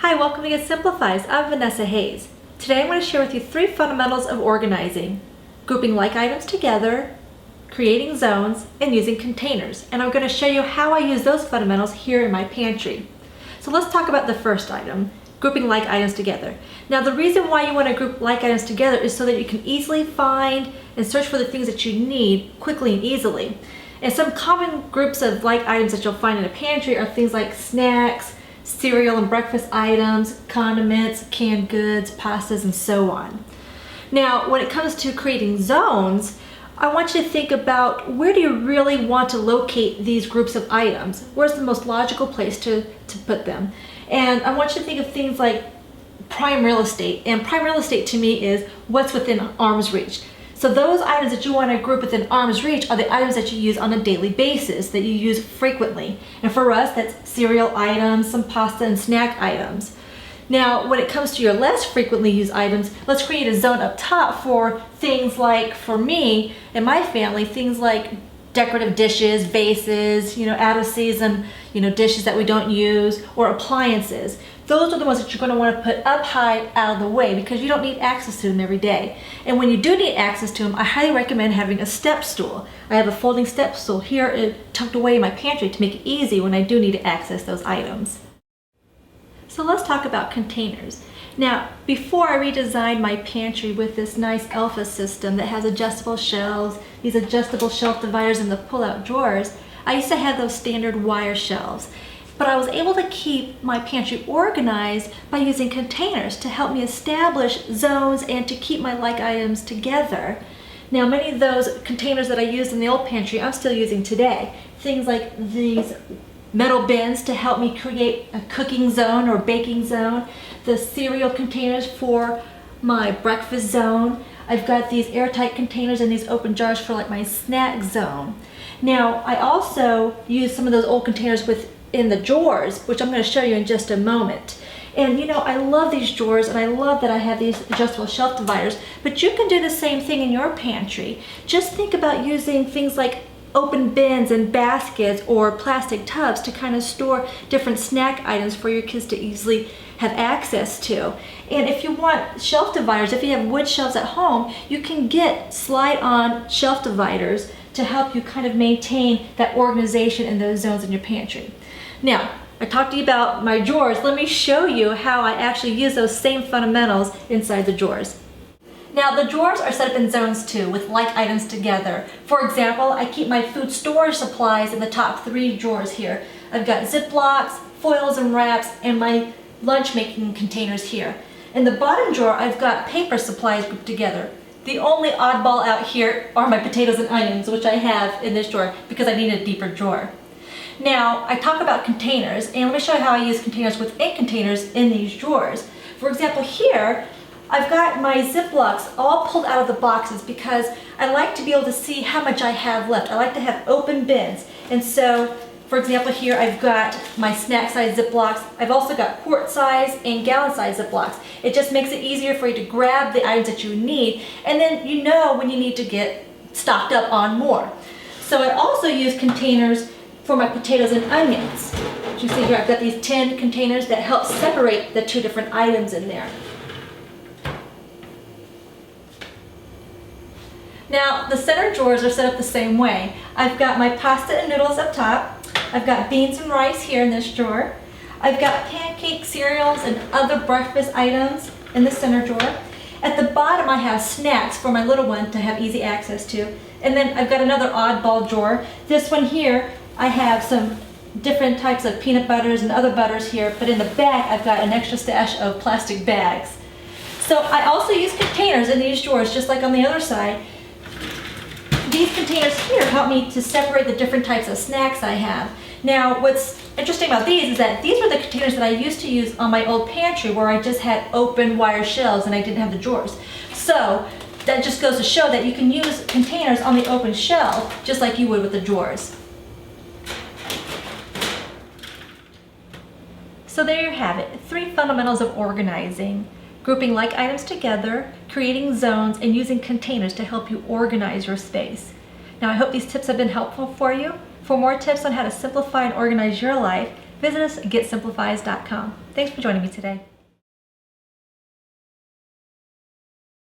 Hi, welcome to Get Simplifized. I'm Vanessa Hayes. Today I'm going to share with you 3 fundamentals of organizing: grouping like items together, creating zones, and using containers. And I'm going to show you how I use those fundamentals here in my pantry. So let's talk about the first item, grouping like items together. Now the reason why you want to group like items together is so that you can easily find and search for the things that you need quickly and easily. And some common groups of like items that you'll find in a pantry are things like snacks, cereal and breakfast items, condiments, canned goods, pastas, and so on. Now, when it comes to creating zones, I want you to think about, where do you really want to locate these groups of items? Where's the most logical place to put them? And I want you to think of things like prime real estate. And prime real estate to me is what's within arm's reach. So those items that you want to group within arm's reach are the items that you use on a daily basis, that you use frequently. And for us, that's cereal items, some pasta and snack items. Now, when it comes to your less frequently used items, let's create a zone up top for things like, for me and my family, things like decorative dishes, vases, out of season, dishes that we don't use, or appliances. Those are the ones that you're going to want to put up high, out of the way, because you don't need access to them every day. And when you do need access to them, I highly recommend having a step stool. I have a folding step stool here tucked away in my pantry to make it easy when I do need to access those items. So let's talk about containers. Now, before I redesigned my pantry with this nice Alpha system that has adjustable shelves, these adjustable shelf dividers and the pull-out drawers, I used to have those standard wire shelves. But I was able to keep my pantry organized by using containers to help me establish zones and to keep my like items together. Now, many of those containers that I used in the old pantry, I'm still using today. Things like these metal bins to help me create a cooking zone or baking zone, the cereal containers for my breakfast zone. I've got these airtight containers and these open jars for like my snack zone. Now, I also use some of those old containers in the drawers, which I'm going to show you in just a moment. And I love these drawers, and I love that I have these adjustable shelf dividers, but you can do the same thing in your pantry. Just think about using things like open bins and baskets or plastic tubs to kind of store different snack items for your kids to easily have access to. And if you want shelf dividers, if you have wood shelves at home, you can get slide-on shelf dividers to help you kind of maintain that organization in those zones in your pantry. Now, I talked to you about my drawers. Let me show you how I actually use those same fundamentals inside the drawers. Now, the drawers are set up in zones too, with like items together. For example, I keep my food storage supplies in the top 3 drawers here. I've got Ziplocs, foils and wraps, and my lunch making containers here. In the bottom drawer, I've got paper supplies grouped together. The only oddball out here are my potatoes and onions, which I have in this drawer because I need a deeper drawer. Now, I talk about containers, and let me show you how I use containers within containers in these drawers. For example, here, I've got my Ziplocs all pulled out of the boxes because I like to be able to see how much I have left. I like to have open bins. And so, for example, here I've got my snack size Ziplocs. I've also got quart size and gallon size Ziplocs. It just makes it easier for you to grab the items that you need, and then you know when you need to get stocked up on more. So I also use containers for my potatoes and onions. As you see here, I've got these tin containers that help separate the 2 different items in there. Now, the center drawers are set up the same way. I've got my pasta and noodles up top. I've got beans and rice here in this drawer. I've got pancake cereals and other breakfast items in the center drawer. At the bottom, I have snacks for my little one to have easy access to. And then I've got another oddball drawer. This one here, I have some different types of peanut butters and other butters here, but in the back, I've got an extra stash of plastic bags. So I also use containers in these drawers, just like on the other side. These containers here help me to separate the different types of snacks I have. Now, what's interesting about these is that these were the containers that I used to use on my old pantry, where I just had open wire shelves and I didn't have the drawers. So that just goes to show that you can use containers on the open shelf just like you would with the drawers. So there you have it, 3 fundamentals of organizing: grouping like items together, creating zones, and using containers to help you organize your space. Now, I hope these tips have been helpful for you. For more tips on how to simplify and organize your life, visit us at getsimplifized.com. Thanks for joining me today.